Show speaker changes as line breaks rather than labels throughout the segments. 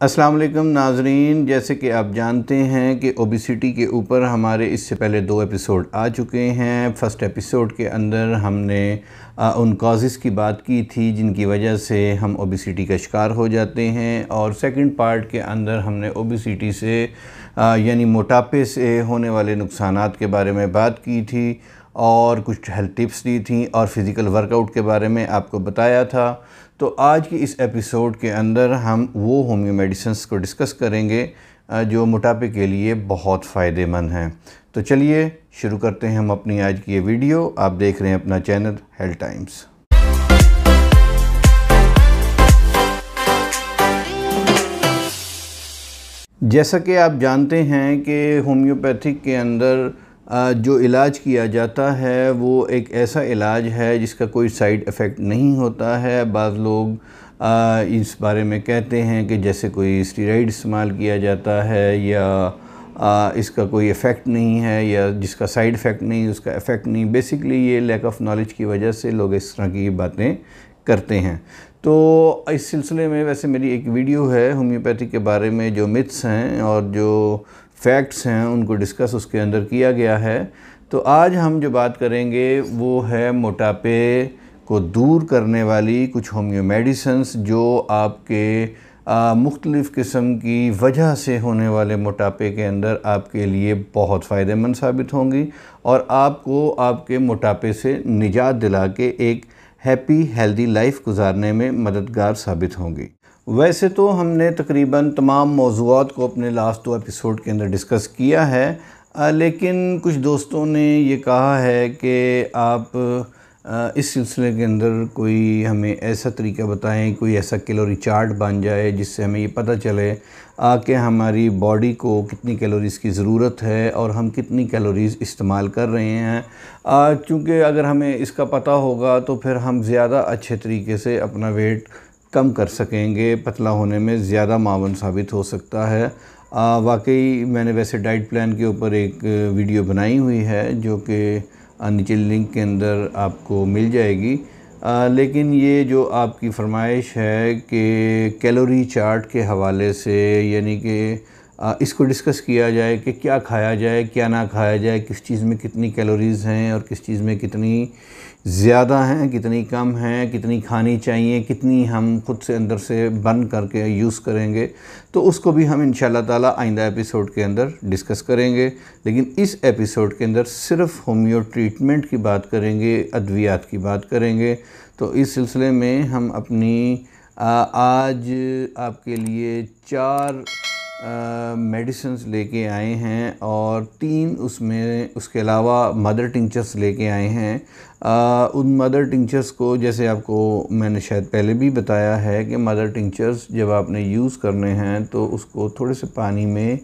अस्सलाम वालेकुम नाज़रीन, जैसे कि आप जानते हैं कि ओबेसिटी के ऊपर हमारे इससे पहले 2 एपिसोड आ चुके हैं। फ़र्स्ट एपिसोड के अंदर हमने उन कॉज़ेज़ की बात की थी जिनकी वजह से हम ओबेसिटी का शिकार हो जाते हैं, और सेकंड पार्ट के अंदर हमने ओबेसिटी से यानी मोटापे से होने वाले नुकसानात के बारे में बात की थी और कुछ हेल्थ टिप्स दी थी और फ़िज़िकल वर्कआउट के बारे में आपको बताया था। तो आज की इस एपिसोड के अंदर हम वो होम्यो मेडिसिन्स को डिस्कस करेंगे जो मोटापे के लिए बहुत फ़ायदेमंद हैं। तो चलिए शुरू करते हैं हम अपनी आज की ये वीडियो। आप देख रहे हैं अपना चैनल हेल्थ टाइम्स। जैसा कि आप जानते हैं कि होम्योपैथिक के अंदर जो इलाज किया जाता है वो एक ऐसा इलाज है जिसका कोई साइड इफ़ेक्ट नहीं होता है। बाज़ लोग इस बारे में कहते हैं कि जैसे कोई स्टेरॉइड इस्तेमाल किया जाता है या इसका कोई इफ़ेक्ट नहीं है, या जिसका साइड इफ़ेक्ट नहीं उसका इफ़ेक्ट नहीं। बेसिकली ये लैक ऑफ नॉलेज की वजह से लोग इस तरह की बातें करते हैं। तो इस सिलसिले में वैसे मेरी एक वीडियो है होम्योपैथी के बारे में, जो मिथ्स हैं और जो फैक्ट्स हैं उनको डिस्कस उसके अंदर किया गया है। तो आज हम जो बात करेंगे वो है मोटापे को दूर करने वाली कुछ होम्यो मेडिसिन्स जो आपके मुख्तलिफ़ किस्म की वजह से होने वाले मोटापे के अंदर आपके लिए बहुत फ़ायदेमंद साबित होंगी और आपको आपके मोटापे से निजात दिला के एक हैप्पी हेल्दी लाइफ गुजारने में मददगार साबित होंगी। वैसे तो हमने तकरीबन तमाम मौज़ूआत को अपने लास्ट 2 एपिसोड के अंदर डिस्कस किया है, लेकिन कुछ दोस्तों ने ये कहा है कि आप इस सिलसिले के अंदर कोई हमें ऐसा तरीका बताएं, कोई ऐसा कैलोरी चार्ट बन जाए जिससे हमें ये पता चले कि हमारी बॉडी को कितनी कैलोरीज़ की ज़रूरत है और हम कितनी कैलोरीज़ इस्तेमाल कर रहे हैं। क्योंकि अगर हमें इसका पता होगा तो फिर हम ज़्यादा अच्छे तरीके से अपना वेट कम कर सकेंगे, पतला होने में ज़्यादा मावन साबित हो सकता है। वाकई मैंने वैसे डाइट प्लान के ऊपर एक वीडियो बनाई हुई है जो कि नीचे लिंक के अंदर आपको मिल जाएगी। लेकिन ये जो आपकी फरमाइश है कि कैलोरी चार्ट के हवाले से, यानी कि इसको डिस्कस किया जाए कि क्या खाया जाए क्या ना खाया जाए, किस चीज़ में कितनी कैलोरीज़ हैं और किस चीज़ में कितनी ज़्यादा हैं, कितनी कम हैं, कितनी खानी चाहिए, कितनी हम खुद से अंदर से बर्न करके यूज़ करेंगे, तो उसको भी हम इंशाल्लाह ताला आइंदा एपिसोड के अंदर डिस्कस करेंगे। लेकिन इस एपिसोड के अंदर सिर्फ़ होम्यो ट्रीटमेंट की बात करेंगे, अद्वियात की बात करेंगे। तो इस सिलसिले में हम अपनी आज आपके लिए 4 मेडिसिन्स लेके आए हैं और 3 उसके अलावा मदर टिंचर्स लेके आए हैं। उन मदर टिंचर्स को, जैसे आपको मैंने शायद पहले भी बताया है कि मदर टिंचर्स जब आपने यूज़ करने हैं तो उसको थोड़े से पानी में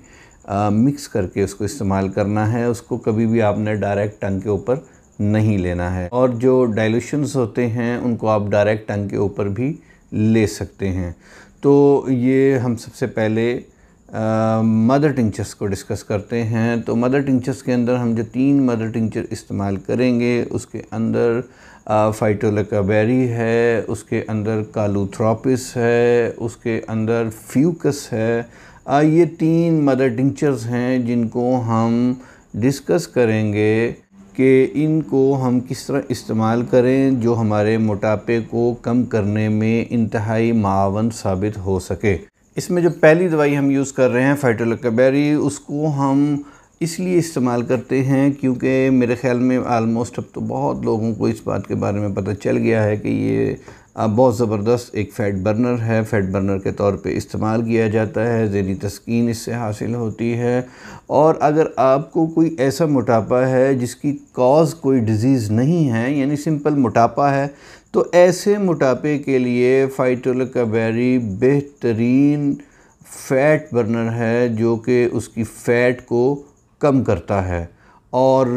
मिक्स करके उसको इस्तेमाल करना है। उसको कभी भी आपने डायरेक्ट टंग के ऊपर नहीं लेना है, और जो डाइल्यूशंस होते हैं उनको आप डायरेक्ट टंग के ऊपर भी ले सकते हैं। तो ये हम सबसे पहले मदर टिंचर्स को डिस्कस करते हैं। तो मदर टिंचर्स के अंदर हम जो 3 मदर टिंचर इस्तेमाल करेंगे उसके अंदर फाइटोलैका बेरी है, उसके अंदर कालूथ्रोपिस है, उसके अंदर फ्यूकस है। ये 3 मदर टिंचर्स हैं जिनको हम डिस्कस करेंगे कि इनको हम किस तरह इस्तेमाल करें जो हमारे मोटापे को कम करने में इंतहाई मावन साबित हो सके। इसमें जो पहली दवाई हम यूज़ कर रहे हैं फाइटोलैका बेरी, उसको हम इसलिए इस्तेमाल करते हैं क्योंकि मेरे ख़्याल में आलमोस्ट अब तो बहुत लोगों को इस बात के बारे में पता चल गया है कि ये बहुत ज़बरदस्त एक फ़ैट बर्नर है। फ़ैट बर्नर के तौर पे इस्तेमाल किया जाता है, ज़हनी तस्कीन इससे हासिल होती है। और अगर आपको कोई ऐसा मोटापा है जिसकी कॉज़ कोई डिज़ीज़ नहीं है, यानी सिंपल मोटापा है, तो ऐसे मोटापे के लिए फाइटोलैका बेरी बेहतरीन फ़ैट बर्नर है जो कि उसकी फ़ैट को कम करता है। और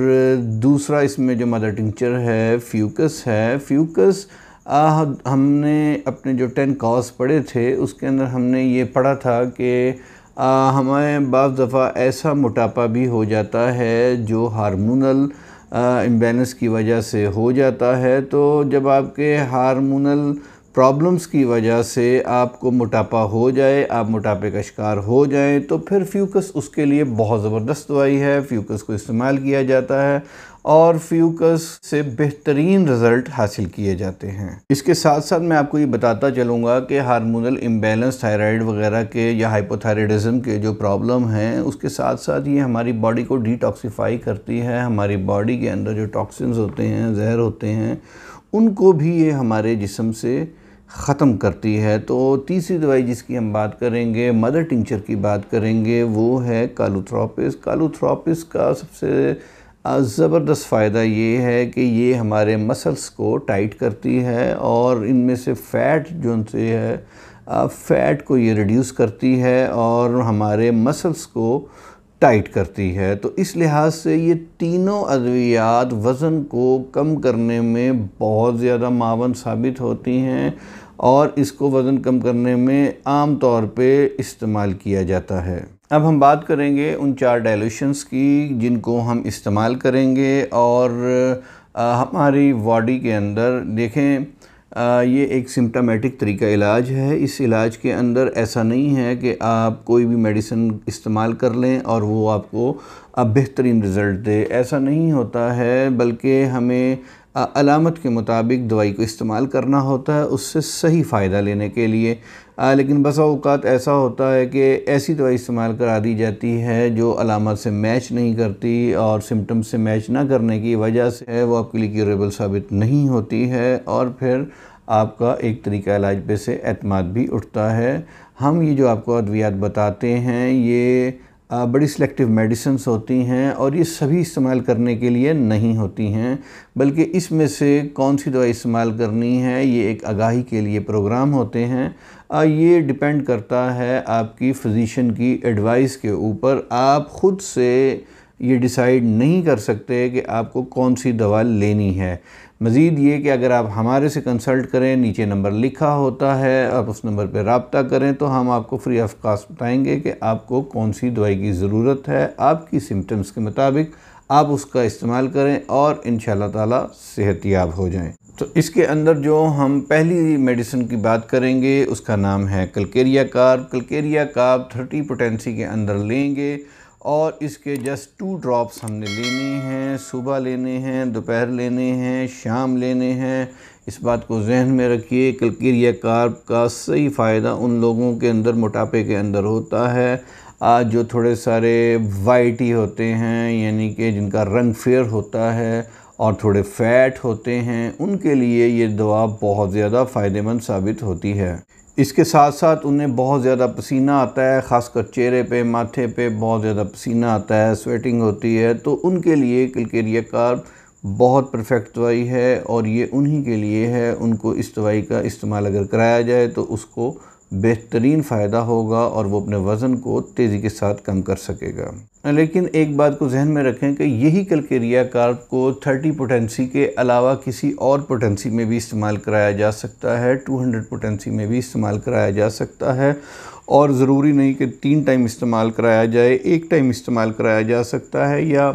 दूसरा इसमें जो मदर टिंचर है फ्यूकस है। फ्यूकस हमने अपने जो 10 कॉज पढ़े थे उसके अंदर हमने ये पढ़ा था कि हमें बाज़ दफ़ा ऐसा मोटापा भी हो जाता है जो हार्मोनल इम्बैलेंस की वजह से हो जाता है। तो जब आपके हार्मोनल प्रॉब्लम्स की वजह से आपको मोटापा हो जाए, आप मोटापे का शिकार हो जाएं, तो फिर फ्यूकस उसके लिए बहुत ज़बरदस्त दवाई है। फ्यूकस को इस्तेमाल किया जाता है और फ्यूकस से बेहतरीन रिज़ल्ट हासिल किए जाते हैं। इसके साथ साथ मैं आपको ये बताता चलूँगा कि हार्मोनल इम्बैलेंस, थायराइड वगैरह के या हाइपोथायराइडिज्म के जो प्रॉब्लम हैं, उसके साथ साथ ये हमारी बॉडी को डिटॉक्सिफाई करती है। हमारी बॉडी के अंदर जो टॉक्सिन्स होते हैं, जहर होते हैं, उनको भी ये हमारे जिस्म से ख़त्म करती है। तो तीसरी दवाई जिसकी हम बात करेंगे, मदर टिंचर की बात करेंगे, वो है कालोथ्रोपिस। कालोथ्रोपिस का सबसे ज़बरदस्त फ़ायदा ये है कि ये हमारे मसल्स को टाइट करती है और इनमें से फ़ैट जो उनसे है, फ़ैट को ये रिड्यूस करती है और हमारे मसल्स को टाइट करती है। तो इस लिहाज से ये तीनों अद्वियात वज़न को कम करने में बहुत ज़्यादा मावन साबित होती हैं और इसको वज़न कम करने में आम तौर पे इस्तेमाल किया जाता है। अब हम बात करेंगे उन 4 डाइल्यूशंस की जिनको हम इस्तेमाल करेंगे और हमारी बॉडी के अंदर देखें, ये एक सिम्टोमेटिक तरीका इलाज है। इस इलाज के अंदर ऐसा नहीं है कि आप कोई भी मेडिसिन इस्तेमाल कर लें और वो आपको बेहतरीन रिज़ल्ट दे, ऐसा नहीं होता है, बल्कि हमें अलामत के मुताबिक दवाई को इस्तेमाल करना होता है उससे सही फ़ायदा लेने के लिए। लेकिन बसा औक़ात ऐसा होता है कि ऐसी दवाई इस्तेमाल करा दी जाती है जो अलामत से मैच नहीं करती और सिम्टम्स से मैच ना करने की वजह से वो आपके लिए क्यूरेबल साबित नहीं होती है और फिर आपका एक तरीका इलाज पे से एतमाद भी उठता है। हम ये जो आपको अद्वियात बताते हैं, ये बड़ी सिलेक्टिव मेडिसिन्स होती हैं और ये सभी इस्तेमाल करने के लिए नहीं होती हैं, बल्कि इसमें से कौन सी दवाई इस्तेमाल करनी है ये एक आगाही के लिए प्रोग्राम होते हैं। ये डिपेंड करता है आपकी फ़िज़िशियन की एडवाइस के ऊपर। आप ख़ुद से ये डिसाइड नहीं कर सकते कि आपको कौन सी दवा लेनी है। मज़ीद ये कि अगर आप हमारे से कंसल्ट करें, नीचे नंबर लिखा होता है, आप उस नंबर पर रब्ता करें तो हम आपको फ्री ऑफ कॉस्ट बताएंगे कि आपको कौन सी दवाई की ज़रूरत है। आपकी सिम्टम्स के मुताबिक आप उसका इस्तेमाल करें और इंशाअल्लाह ताला सेहतयाब हो जाएं। तो इसके अंदर जो हम पहली मेडिसिन की बात करेंगे उसका नाम है Calcarea carb. Calcarea carb 30 potency के अंदर लेंगे और इसके जस्ट 2 ड्रॉप्स हमने लेने हैं। सुबह लेने हैं, दोपहर लेने हैं, शाम लेने हैं। इस बात को जहन में रखिए। कलकेरिया कार्ब का सही फ़ायदा उन लोगों के अंदर मोटापे के अंदर होता है जो थोड़े सारे वाइटी होते हैं, यानी कि जिनका रंग फेयर होता है और थोड़े फ़ैट होते हैं, उनके लिए ये दवा बहुत ज़्यादा फ़ायदेमंद साबित होती है। इसके साथ साथ उन्हें बहुत ज़्यादा पसीना आता है, ख़ासकर चेहरे पे, माथे पे बहुत ज़्यादा पसीना आता है, स्वेटिंग होती है, तो उनके लिए कलकेरिया कार्ब बहुत परफेक्ट दवाई है और ये उन्हीं के लिए है। उनको इस दवाई का इस्तेमाल अगर कराया जाए तो उसको बेहतरीन फ़ायदा होगा और वो अपने वज़न को तेज़ी के साथ कम कर सकेगा। लेकिन एक बात को जहन में रखें कि यही कलकेरिया कार्ब को 30 पोटेंसी के अलावा किसी और पोटेंसी में भी इस्तेमाल कराया जा सकता है, 200 पोटेंसी में भी इस्तेमाल कराया जा सकता है और ज़रूरी नहीं कि 3 टाइम इस्तेमाल कराया जाए, 1 टाइम इस्तेमाल कराया जा सकता है या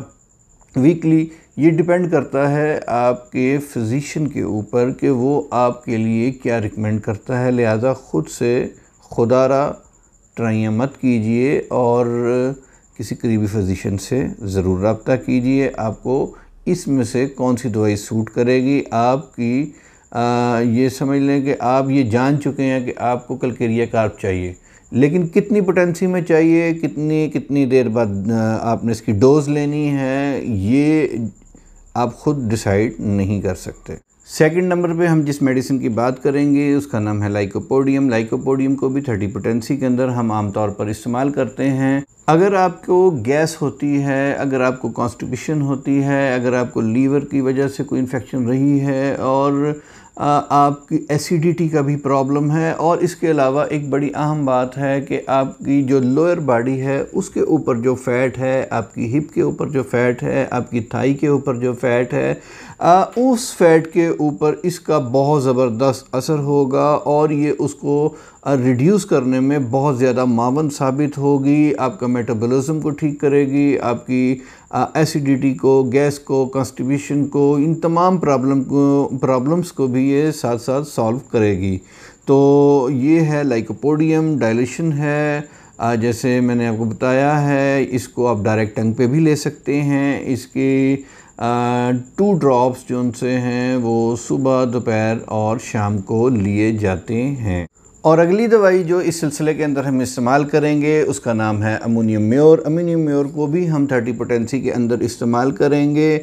वीकली। ये डिपेंड करता है आपके फ़िज़िशियन के ऊपर कि वो आपके लिए क्या रिकमेंड करता है। लिहाजा ख़ुद से खुदारा ट्राइयाँ मत कीजिए और किसी करीबी फ़िज़िशियन से ज़रूर रब्ता कीजिए। आपको इसमें से कौन सी दवाई सूट करेगी। आपकी ये समझ लें कि आप ये जान चुके हैं कि आपको कलकेरिया कार्ब चाहिए, लेकिन कितनी पोटेंसी में चाहिए, कितनी देर बाद आपने इसकी डोज़ लेनी है, ये आप ख़ुद डिसाइड नहीं कर सकते। सेकंड नंबर पे हम जिस मेडिसिन की बात करेंगे उसका नाम है लाइकोपोडियम। लाइकोपोडियम को भी 30 पोटेंसी के अंदर हम आमतौर पर इस्तेमाल करते हैं। अगर आपको गैस होती है, अगर आपको कॉन्स्टिपेशन होती है, अगर आपको लीवर की वजह से कोई इन्फेक्शन रही है और आपकी एसिडिटी का भी प्रॉब्लम है और इसके अलावा एक बड़ी अहम बात है कि आपकी जो लोअर बॉडी है उसके ऊपर जो फ़ैट है, आपकी हिप के ऊपर जो फ़ैट है, आपकी थाई के ऊपर जो फ़ैट है, उस फ़ैट के ऊपर इसका बहुत ज़बरदस्त असर होगा और ये उसको रिड्यूस करने में बहुत ज़्यादा मावन साबित होगी। आपका मेटाबॉलिज्म को ठीक करेगी, आपकी एसिडिटी को, गैस को, कॉन्स्टिपेशन को, इन तमाम प्रॉब्लम्स को भी ये साथ साथ सॉल्व करेगी। तो ये है लाइकोपोडियम, डायल्यूशन है। जैसे मैंने आपको बताया है, इसको आप डायरेक्ट टंग पे भी ले सकते हैं। इसके 2 ड्रॉप्स जो उनसे हैं वो सुबह, दोपहर और शाम को लिए जाते हैं। और अगली दवाई जो इस सिलसिले के अंदर हम इस्तेमाल करेंगे उसका नाम है अमोनियम म्योर। अमोनियम म्योर को भी हम 30 पोटेंसी के अंदर इस्तेमाल करेंगे।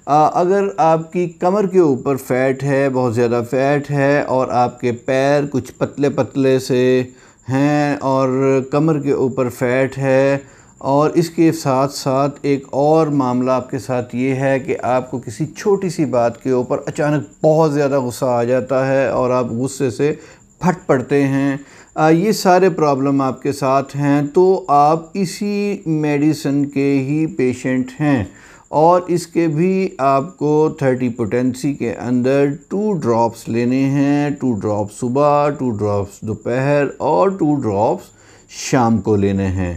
अगर आपकी कमर के ऊपर फ़ैट है, बहुत ज़्यादा फ़ैट है, और आपके पैर कुछ पतले पतले से हैं और कमर के ऊपर फ़ैट है, और इसके साथ साथ एक और मामला आपके साथ ये है कि आपको किसी छोटी सी बात के ऊपर अचानक बहुत ज़्यादा गुस्सा आ जाता है और आप गुस्से से फट पड़ते हैं, ये सारे प्रॉब्लम आपके साथ हैं, तो आप इसी मेडिसिन के ही पेशेंट हैं। और इसके भी आपको 30 पोटेंसी के अंदर 2 ड्रॉप्स लेने हैं। 2 ड्रॉप्स सुबह, 2 ड्रॉप्स दोपहर और 2 ड्रॉप्स शाम को लेने हैं।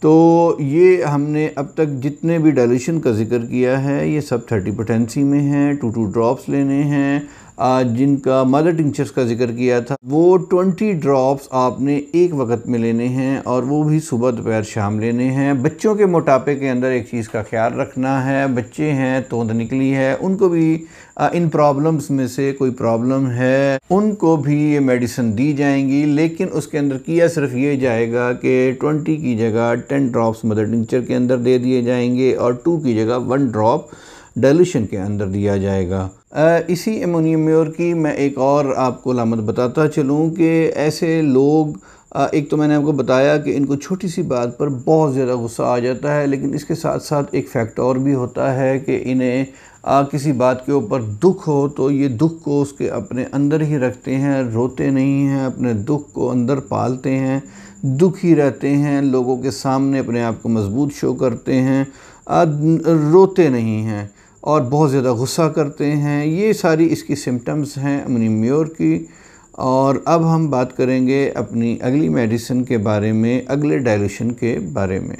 तो ये हमने अब तक जितने भी डायल्यूशन का जिक्र किया है ये सब 30 पोटेंसी में हैं। 2 ड्रॉप्स लेने हैं। जिनका मदर टिंचर्स का जिक्र किया था वो 20 ड्रॉप्स आपने एक वक्त में लेने हैं और वो भी सुबह, दोपहर, शाम लेने हैं। बच्चों के मोटापे के अंदर एक चीज़ का ख्याल रखना है, बच्चे हैं, तोंद निकली है, उनको भी इन प्रॉब्लम्स में से कोई प्रॉब्लम है, उनको भी ये मेडिसिन दी जाएंगी, लेकिन उसके अंदर किया सिर्फ ये जाएगा कि 20 की जगह 10 ड्रॉप्स मदर टिंचर के अंदर दे दिए जाएंगे और 2 की जगह 1 ड्रॉप डायल्यूशन के अंदर दिया जाएगा। इसी अमोनियम म्योर की मैं एक और आपको अलामत बताता चलूँ कि ऐसे लोग, एक तो मैंने आपको बताया कि इनको छोटी सी बात पर बहुत ज़्यादा गुस्सा आ जाता है, लेकिन इसके साथ साथ एक फैक्ट और भी होता है कि इन्हें किसी बात के ऊपर दुख हो तो ये दुख को उसके अपने अंदर ही रखते हैं, रोते नहीं हैं, अपने दुख को अंदर पालते हैं, दुखी रहते हैं, लोगों के सामने अपने आप को मजबूत शो करते हैं, रोते नहीं हैं और बहुत ज़्यादा गुस्सा करते हैं। ये सारी इसकी सिम्टम्स हैं अमोनियम म्योर की। और अब हम बात करेंगे अपनी अगली मेडिसिन के बारे में, अगले डायल्यूशन के बारे में।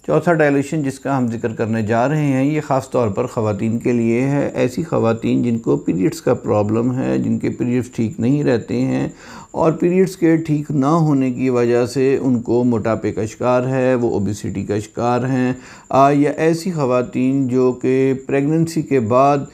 चौथा डायल्यूशन जिसका हम जिक्र करने जा रहे हैं ये ख़ास तौर पर ख़वातीन के लिए है। ऐसी ख़वातीन जिनको पीरियड्स का प्रॉब्लम है, जिनके पीरियड्स ठीक नहीं रहते हैं और पीरियड्स के ठीक ना होने की वजह से उनको मोटापे का शिकार है, वो ओबेसिटी का शिकार हैं, या ऐसी ख़वातीन जो कि प्रेगनेंसी के बाद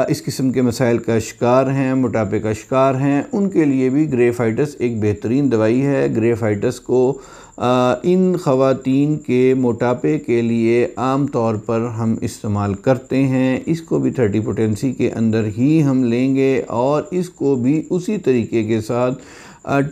इस किस्म के मसाइल का शिकार हैं, मोटापे का शिकार हैं, उनके लिए भी ग्रेफाइटस एक बेहतरीन दवाई है। ग्रेफाइटस को इन ख़वातीन के मोटापे के लिए आम तौर पर हम इस्तेमाल करते हैं। इसको भी 30 पोटेंसी के अंदर ही हम लेंगे और इसको भी उसी तरीके के साथ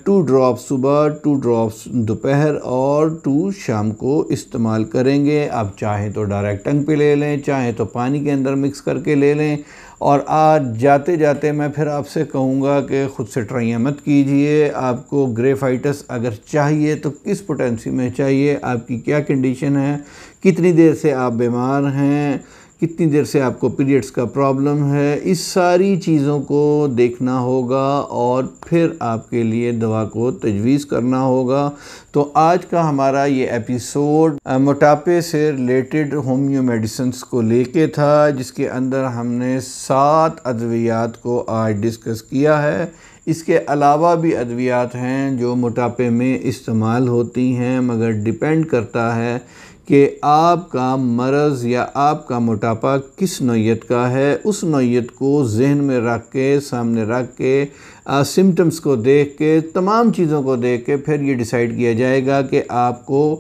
2 ड्रॉप्स सुबह, 2 ड्रॉप्स दोपहर और 2 शाम को इस्तेमाल करेंगे। आप चाहें तो डायरेक्ट टंग पे ले लें, चाहें तो पानी के अंदर मिक्स करके ले लें। और आज जाते जाते मैं फिर आपसे कहूँगा कि ख़ुद से ट्राइयाँ मत कीजिए। आपको ग्रेफाइटस अगर चाहिए तो किस पोटेंसी में चाहिए, आपकी क्या कंडीशन है, कितनी देर से आप बीमार हैं, कितनी देर से आपको पीरियड्स का प्रॉब्लम है, इस सारी चीज़ों को देखना होगा और फिर आपके लिए दवा को तजवीज़ करना होगा। तो आज का हमारा ये एपिसोड मोटापे से रिलेटेड होम्यो मेडिसिन्स को लेके था, जिसके अंदर हमने 7 अद्वियात को आज डिस्कस किया है। इसके अलावा भी अद्वियात हैं जो मोटापे में इस्तेमाल होती हैं, मगर डिपेंड करता है कि आपका मर्ज़ या आपका मोटापा किस नौइयत का है। उस नौइयत को जहन में रख के, सामने रख के, सिम्टम्स को देख के, तमाम चीज़ों को देख के फिर ये डिसाइड किया जाएगा कि आपको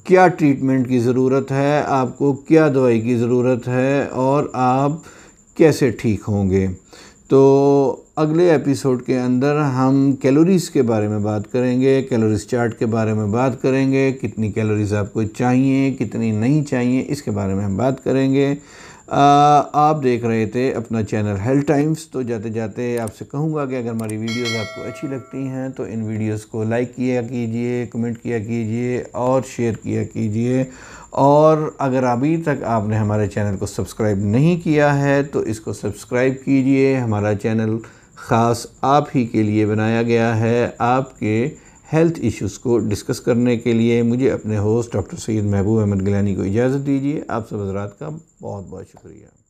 क्या ट्रीटमेंट की ज़रूरत है, आपको क्या दवाई की ज़रूरत है और आप कैसे ठीक होंगे। तो अगले एपिसोड के अंदर हम कैलोरीज़ के बारे में बात करेंगे, कैलोरीज़ चार्ट के बारे में बात करेंगे, कितनी कैलोरीज़ आपको चाहिए, कितनी नहीं चाहिए, इसके बारे में हम बात करेंगे। आप देख रहे थे अपना चैनल हेल्थ टाइम्स। तो जाते जाते आपसे कहूँगा कि अगर हमारी वीडियोज़ आपको अच्छी लगती हैं तो इन वीडियोज़ को लाइक किया कीजिए, कमेंट किया कीजिए और शेयर किया कीजिए। और अगर अभी तक आपने हमारे चैनल को सब्सक्राइब नहीं किया है तो इसको सब्सक्राइब कीजिए। हमारा चैनल ख़ास आप ही के लिए बनाया गया है, आपके हेल्थ इश्यूज़ को डिस्कस करने के लिए मुझे अपने होस्ट डॉक्टर सैयद महबूब अहमद गिलानी को इजाज़त दीजिए। आप सब हज़रात का बहुत बहुत शुक्रिया।